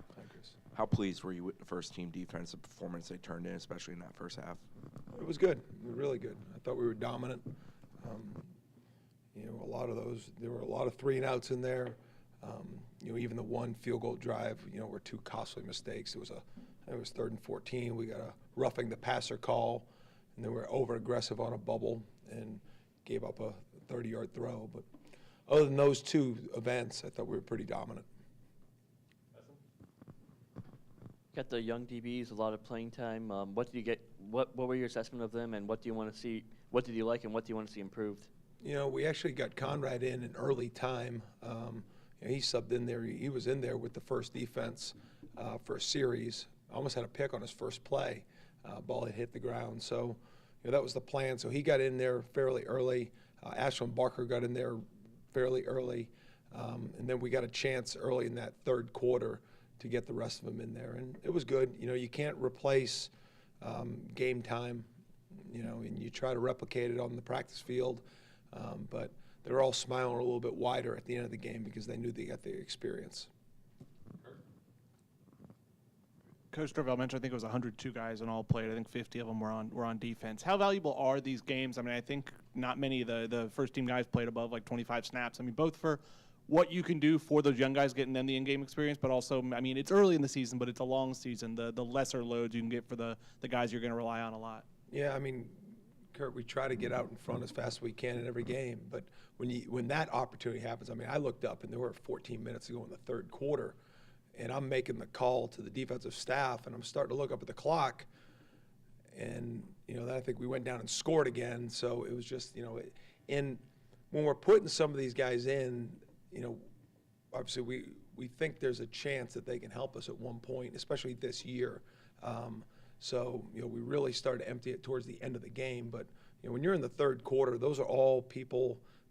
How pleased were you with the first team defensive performance they turned in, especially in that first half? It was good. It was really good. I thought we were dominant. You know, a lot of those, there were a lot of 3-and-outs in there. You know, even the one field goal drive, you know, were 2 costly mistakes. It was 3rd and 14. We got a roughing the passer call, and then we were over aggressive on a bubble and gave up a 30-yard throw. But other than those 2 events, I thought we were pretty dominant. Got the young DBs, a lot of playing time. What did you get? What were your assessment of them, and what do you want to see? What did you like, and what do you want to see improved? You know, we actually got Conrad in an early time. You know, he subbed in there. He was in there with the first defense for a series. Almost had a pick on his first play. Ball had hit the ground. So, you know, that was the plan. So he got in there fairly early. Ashland Barker got in there fairly early. And then we got a chance early in that 3rd quarter to get the rest of them in there. And it was good. You know, you can't replace game time, you know, and you try to replicate it on the practice field. But they're all smiling a little bit wider at the end of the game because they knew they got the experience. Coach Norvell mentioned, I think it was 102 guys and all played. I think 50 of them were on defense. How valuable are these games? I mean, I think not many of the first team guys played above like 25 snaps. I mean, both for what you can do for those young guys, getting them the in-game experience, but also, I mean, it's early in the season, but it's a long season. The lesser loads you can get for the guys you're going to rely on a lot. Yeah, I mean, Kurt, we try to get out in front as fast as we can in every game, but when that opportunity happens, I mean, I looked up and there were 14 minutes to go in the 3rd quarter, and I'm making the call to the defensive staff, and I'm starting to look up at the clock, and, you know, then I think we went down and scored again, so it was just, you know, when we're putting some of these guys in, you know, obviously we think there's a chance that they can help us at one point, especially this year. So, we really started to empty it towards the end of the game. But, when you're in the third quarter, those are all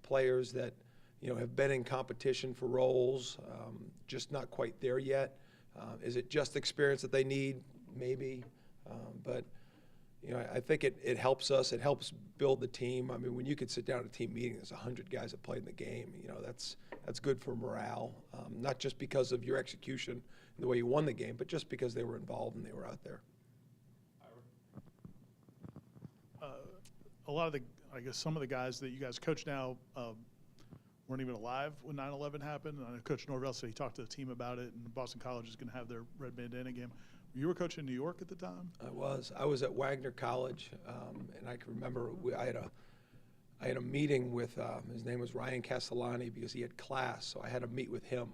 players that, have been in competition for roles, just not quite there yet. Is it just experience that they need? Maybe. But, I think it helps us. It helps build the team. I mean, when you could sit down at a team meeting, there's 100 guys that played in the game. That's good for morale, not just because of your execution and the way you won the game, but just because they were involved and they were out there. A lot of some of the guys that you guys coach now weren't even alive when 9/11 happened. And I know Coach Norvell said he talked to the team about it, and Boston College is going to have their red bandana game. You were coaching in New York at the time? I was at Wagner College, and I can remember I had a meeting with his name was Ryan Castellani because he had class, so I had to meet with him.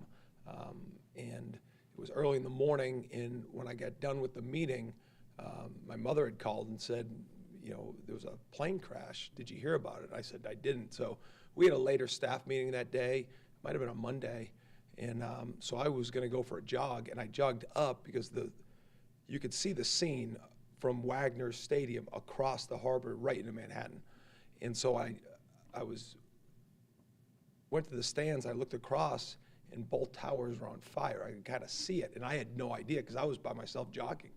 And it was early in the morning, and when I got done with the meeting, my mother had called and said, there was a plane crash. Did you hear about it? I said, I didn't. So we had a later staff meeting that day. It might have been a Monday. And so I was going to go for a jog, and I jogged up because you could see the scene from Wagner Stadium across the harbor right into Manhattan. And so I went to the stands, I looked across, and both towers were on fire. I could kind of see it, and I had no idea because I was by myself jogging.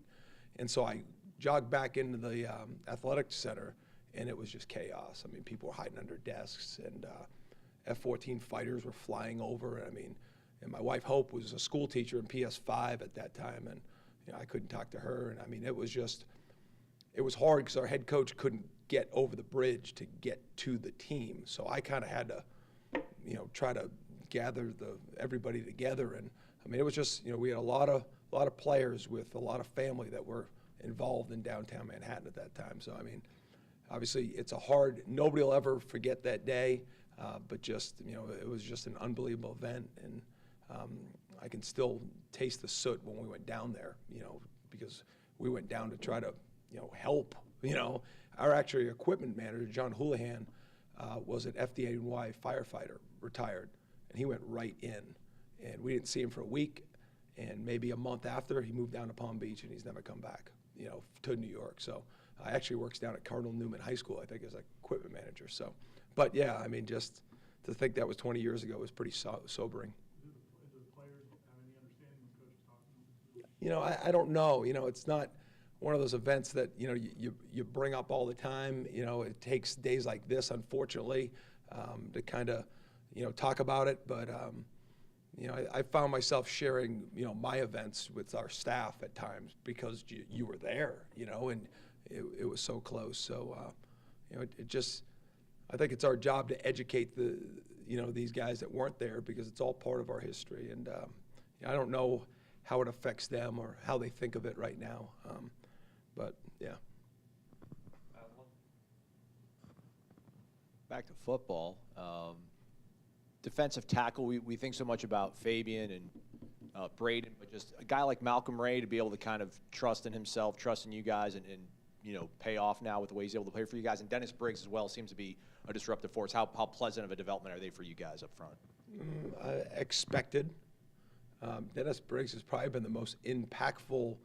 And so I jogged back into the athletic center, and it was just chaos. I mean, people were hiding under desks, and F-14 fighters were flying over. And my wife Hope was a school teacher in PS5 at that time, and I couldn't talk to her. And I mean, it was hard because our head coach couldn't get over the bridge to get to the team. So I kind of had to, try to gather everybody together. And I mean, it was just, we had a lot of players with a lot of family that were involved in downtown Manhattan at that time. So I mean, obviously nobody will ever forget that day. But just, it was just an unbelievable event. And I can still taste the soot when we went down there, because we went down to try to, help. Our actually equipment manager, John Houlihan, was an FDNY firefighter, retired, and he went right in. And we didn't see him for a week, and maybe a month after, he moved down to Palm Beach, and he's never come back, to New York. So I actually works down at Cardinal Newman High School, I think, as an equipment manager. So, but yeah, I mean, just to think that was 20 years ago was pretty sobering. I don't know. It's not one of those events that, you bring up all the time. It takes days like this, unfortunately, to kind of, talk about it. But, I found myself sharing, my events with our staff at times because you were there, and it was so close. So, I think it's our job to educate these guys that weren't there because it's all part of our history. And I don't know how it affects them or how they think of it right now. But, yeah. Back to football. Defensive tackle, we think so much about Fabian and Braden, but just a guy like Malcolm Ray to be able to kind of trust in himself, trust in you guys, and pay off now with the way he's able to play for you guys. And Dennis Briggs as well seems to be a disruptive force. How pleasant of a development are they for you guys up front? Expected. Dennis Briggs has probably been the most impactful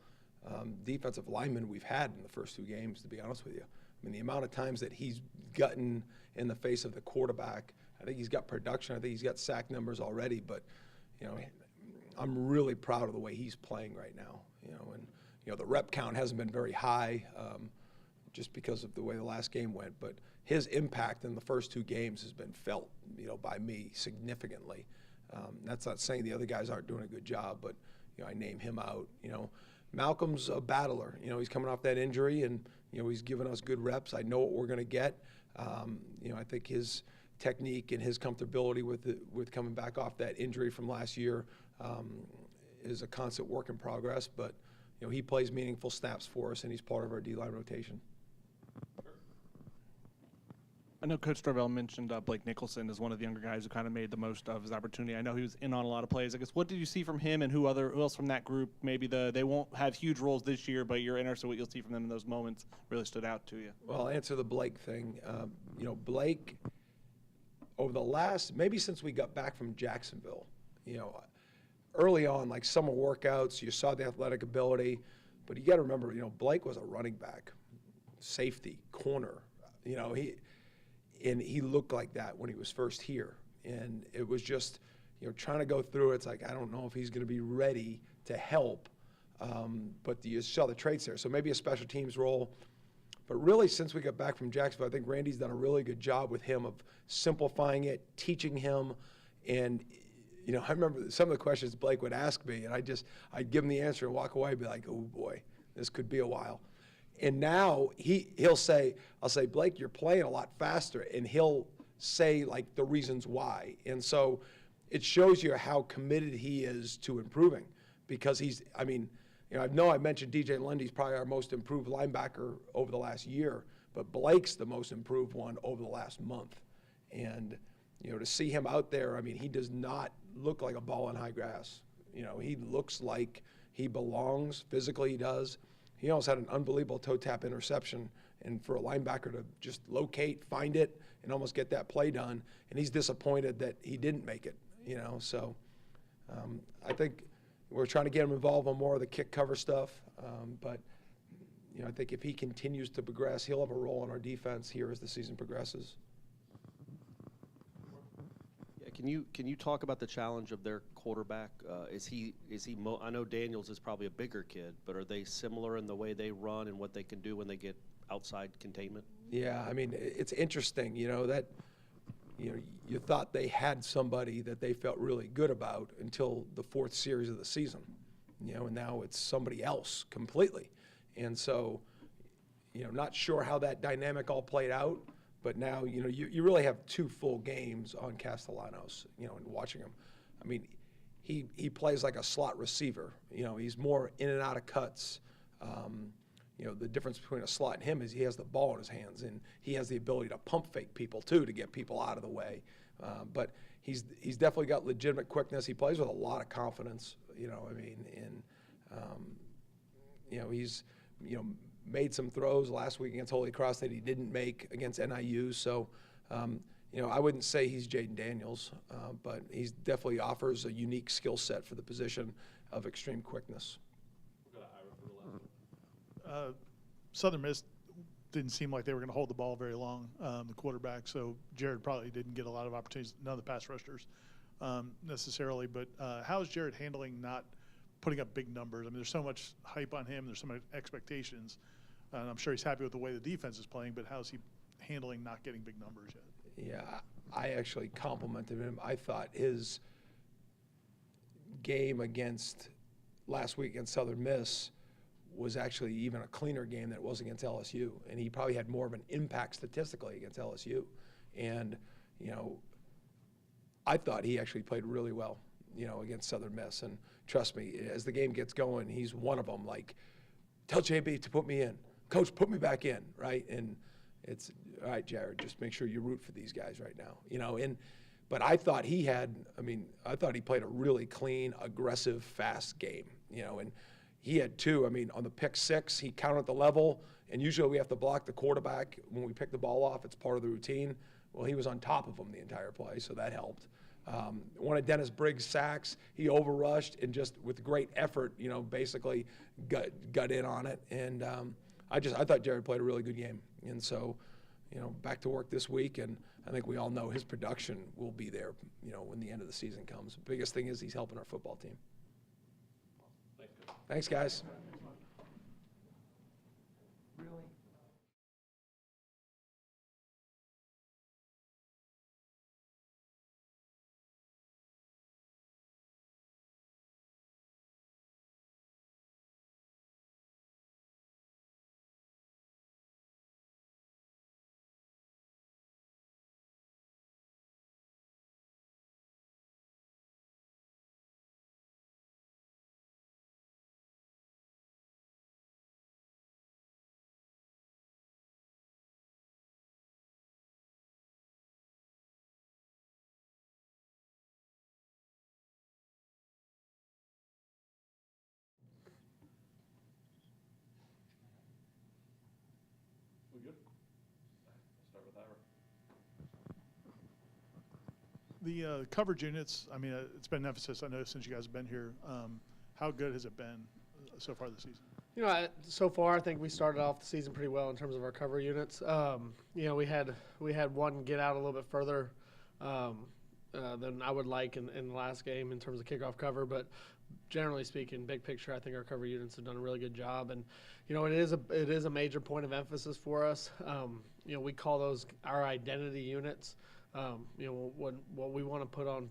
defensive lineman we've had in the first two games, to be honest with you. I mean, the amount of times that he's gotten in the face of the quarterback, I think he's got production. I think he's got sack numbers already, but, I'm really proud of the way he's playing right now, and, the rep count hasn't been very high just because of the way the last game went, but his impact in the first two games has been felt, by me significantly. That's not saying the other guys aren't doing a good job, but, I name him out. Malcolm's a battler. He's coming off that injury, and, he's given us good reps. I know what we're going to get. I think his technique and his comfortability with coming back off that injury from last year is a constant work in progress. But, he plays meaningful snaps for us, and he's part of our D-line rotation. I know Coach Norvell mentioned Blake Nicholson as one of the younger guys who kind of made the most of his opportunity. I know he was in on a lot of plays. I guess, what did you see from him, and who else from that group? Maybe they won't have huge roles this year, but you're interested in what you'll see from them in those moments really stood out to you. Well, I'll answer the Blake thing. Blake, over the last, maybe since we got back from Jacksonville, early on, like summer workouts, you saw the athletic ability, But you got to remember, Blake was a running back, safety, corner. He looked like that when he was first here. And it was just, trying to go through it. It's like, I don't know if he's going to be ready to help. But you saw the traits there. So maybe a special teams role. But really, since we got back from Jacksonville, I think Randy's done a really good job with him of simplifying it, teaching him. And, I remember some of the questions Blake would ask me, and I'd give him the answer and walk away and be like, oh, boy, this could be a while. And now I'll say, Blake, you're playing a lot faster. And he'll say, like, the reasons why. And so it shows you how committed he is to improving because I know I mentioned DJ Lundy's probably our most improved linebacker over the last year, but Blake's the most improved one over the last month. And, to see him out there, he does not look like a ball in high grass. He looks like he belongs. Physically, he does. He almost had an unbelievable toe tap interception. And for a linebacker to just locate, find it, and almost get that play done, and he's disappointed that he didn't make it, So I think we're trying to get him involved on more of the kick cover stuff. But, I think if he continues to progress, he'll have a role in our defense here as the season progresses. Yeah, can you talk about the challenge of their quarterback? I know Daniels is probably a bigger kid, but are they similar in the way they run and what they can do when they get outside containment? Yeah, it's interesting, that you thought they had somebody that they felt really good about until the fourth series of the season, and now it's somebody else completely. And so, not sure how that dynamic all played out, but now, you really have two full games on Castellanos, and watching him. He plays like a slot receiver. He's more in and out of cuts. The difference between a slot and him is he has the ball in his hands, and he has the ability to pump fake people, too, to get people out of the way. But he's definitely got legitimate quickness. He plays with a lot of confidence, he's, made some throws last week against Holy Cross that he didn't make against NIU. So, I wouldn't say he's Jaden Daniels, but he definitely offers a unique skill set for the position of extreme quickness. Southern Miss didn't seem like they were going to hold the ball very long, the quarterback. So Jared probably didn't get a lot of opportunities, none of the pass rushers necessarily. But how is Jared handling not putting up big numbers? There's so much hype on him. There's so many expectations. And I'm sure he's happy with the way the defense is playing, but how's he handling not getting big numbers yet? Yeah, I actually complimented him. I thought his game against last week against Southern Miss was actually even a cleaner game than it was against LSU. And he probably had more of an impact statistically against LSU. And, I thought he actually played really well, against Southern Miss. And trust me, as the game gets going, he's one of them, like, tell JB to put me in. Coach, put me back in, right? And it's, all right, Jared, just make sure you root for these guys right now, But I thought he played a really clean, aggressive, fast game, and he had two. On the pick six, he counted the level, and usually we have to block the quarterback when we pick the ball off. It's part of the routine. Well, he was on top of him the entire play, so that helped. One of Dennis Briggs' sacks, he overrushed and just with great effort, basically got in on it. And I thought Jared played a really good game. And so, back to work this week, and I think we all know his production will be there, when the end of the season comes. The biggest thing is he's helping our football team. Thanks, guys. The coverage units, it's been an emphasis, I know, since you guys have been here. How good has it been so far this season? You know, so far I think we started off the season pretty well in terms of our cover units. You know, we had one get out a little bit further than I would like in the last game in terms of kickoff cover, but generally speaking, big picture, I think our cover units have done a really good job. And you know, it is a major point of emphasis for us. You know, we call those our identity units. You know, what we want to put on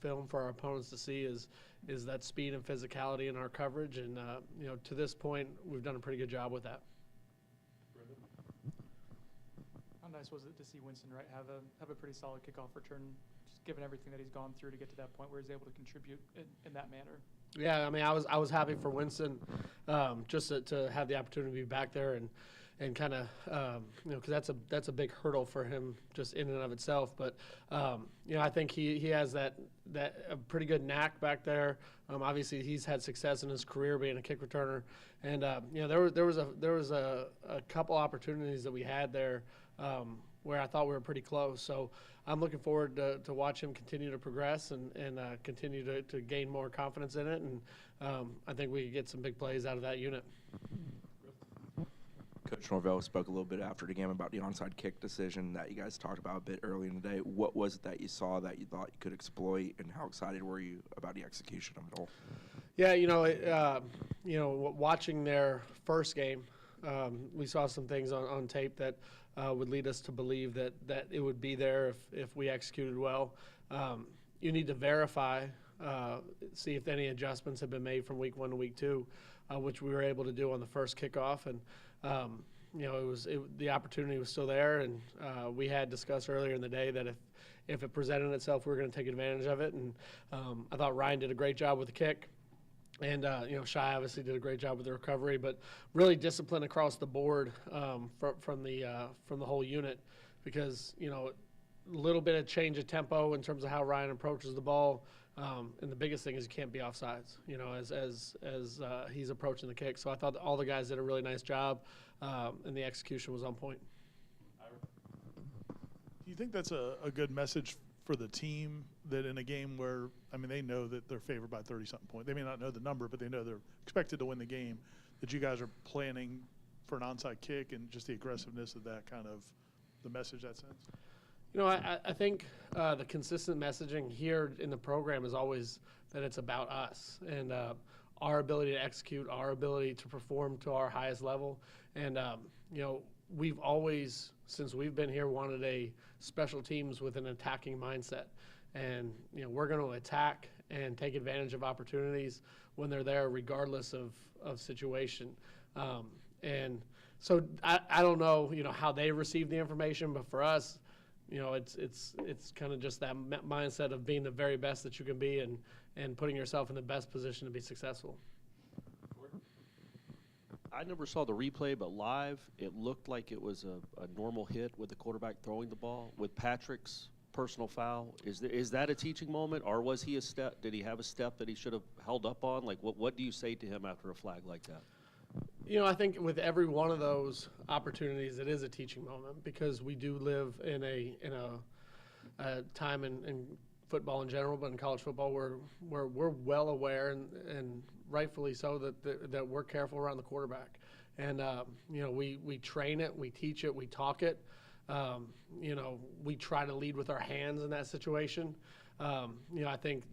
film for our opponents to see is that speed and physicality in our coverage. And you know, to this point, we've done a pretty good job with that. How nice was it to see Winston Wright have a pretty solid kickoff return, just given everything that he's gone through to get to that point where he's able to contribute in that manner? Yeah, I mean, I was happy for Winston, just to have the opportunity to be back there and kind of you know, because that's a big hurdle for him just in and of itself. But you know, I think he has that a pretty good knack back there. Obviously, he's had success in his career being a kick returner, and you know, there was a couple opportunities that we had there where I thought we were pretty close. So I'm looking forward to watch him continue to progress and continue to gain more confidence in it. And I think we can get some big plays out of that unit. Coach Norvell spoke a little bit after the game about the onside kick decision that you guys talked about a bit earlier in the day. What was it that you saw that you thought you could exploit, and how excited were you about the execution of it all? Yeah, you know, watching their first game, we saw some things on tape that would lead us to believe that it would be there if we executed well. You need to verify, see if any adjustments have been made from week 1 to week 2, which we were able to do on the first kickoff. And you know, the opportunity was still there, and we had discussed earlier in the day that if it presented itself, we were going to take advantage of it. And I thought Ryan did a great job with the kick. And you know, Shai obviously did a great job with the recovery, but really discipline across the board from the whole unit, because you know, a little bit of change of tempo in terms of how Ryan approaches the ball, and the biggest thing is you can't be offsides. You know, as he's approaching the kick. So I thought all the guys did a really nice job, and the execution was on point. Do you think that's a good message for the team, that in a game where, I mean, they know that they're favored by 30-something points. They may not know the number, but they know they're expected to win the game, that you guys are planning for an onside kick, and just the aggressiveness of that, kind of the message that sends? You know, I think the consistent messaging here in the program is always that it's about us and our ability to execute, our ability to perform to our highest level. And, you know, we've always, since we've been here, wanted a special teams with an attacking mindset. And, you know, we're going to attack and take advantage of opportunities when they're there, regardless of situation. And so I don't know, you know, how they receive the information, but for us, you know, it's kind of just that mindset of being the very best that you can be and putting yourself in the best position to be successful. I never saw the replay, but live, it looked like it was a normal hit with the quarterback throwing the ball. With Patrick's personal foul, is that a teaching moment, or was he a step? Did he have a step that he should have held up on? Like, what do you say to him after a flag like that? You know, I think with every one of those opportunities, it is a teaching moment, because we do live in a time in football in general, but in college football, where we're well aware and rightfully so that we're careful around the quarterback. And you know, we train it, we teach it, we talk it. You know, we try to lead with our hands in that situation. You know, I think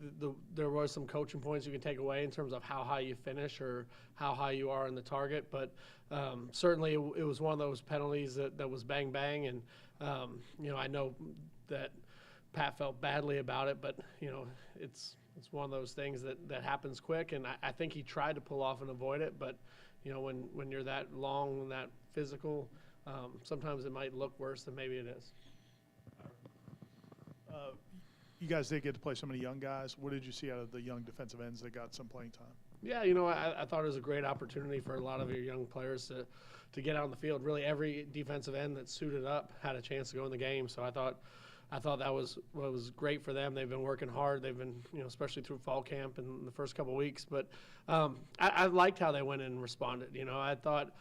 there was some coaching points you can take away in terms of how high you finish or how high you are in the target. But certainly it was one of those penalties that was bang, bang. And, you know, I know that Pat felt badly about it, but, you know, it's one of those things that happens quick. And I think he tried to pull off and avoid it. But, you know, when you're that long and that physical, sometimes it might look worse than maybe it is. You guys did get to play so many young guys. What did you see out of the young defensive ends that got some playing time? Yeah, you know, I thought it was a great opportunity for a lot of your young players to get out on the field. Really, every defensive end that suited up had a chance to go in the game. So I thought that was great for them. They've been working hard. They've been, you know, especially through fall camp and the first couple of weeks. But I liked how they went in and responded. You know, I thought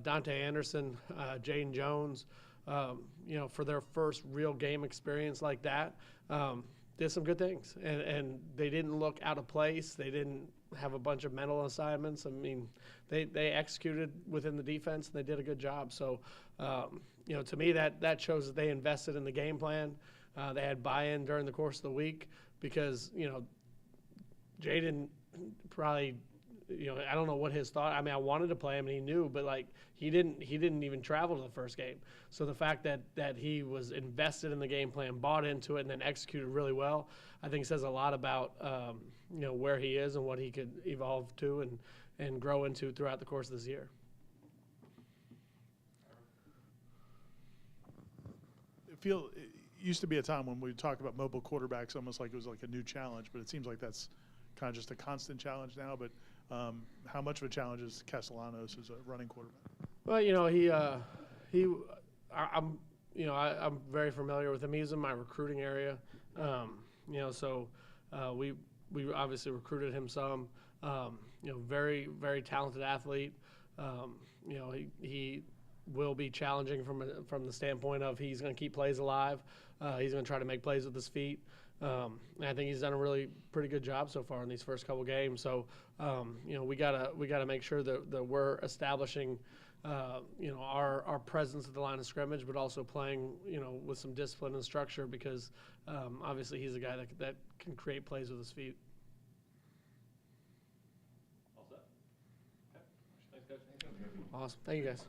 Dante Anderson, Jaden Jones, you know, for their first real game experience like that, did some good things. And they didn't look out of place. They didn't have a bunch of mental assignments. I mean, they executed within the defense and they did a good job. So, you know, to me that shows that they invested in the game plan. They had buy-in during the course of the week because, you know, Jaden probably, you know, I don't know what his thought. I mean, I wanted to play him and he knew, but like he didn't even travel to the first game. So the fact that he was invested in the game plan, bought into it, and then executed really well, I think says a lot about you know, where he is and what he could evolve to and grow into throughout the course of this year. It used to be a time when we talked about mobile quarterbacks almost like it was like a new challenge, but it seems like that's kind of just a constant challenge now. But how much of a challenge is Castellanos as a running quarterback? Well, you know, I'm very familiar with him. He's in my recruiting area. You know, so we obviously recruited him some. You know, very, very talented athlete. You know, he will be challenging from the standpoint of he's going to keep plays alive. He's going to try to make plays with his feet. And I think he's done a really pretty good job so far in these first couple games. So, you know, we gotta make sure that we're establishing, you know, our presence at the line of scrimmage, but also playing, you know, with some discipline and structure because obviously he's a guy that can create plays with his feet. All set? Okay. Thanks, Coach. Awesome. Thank you, guys.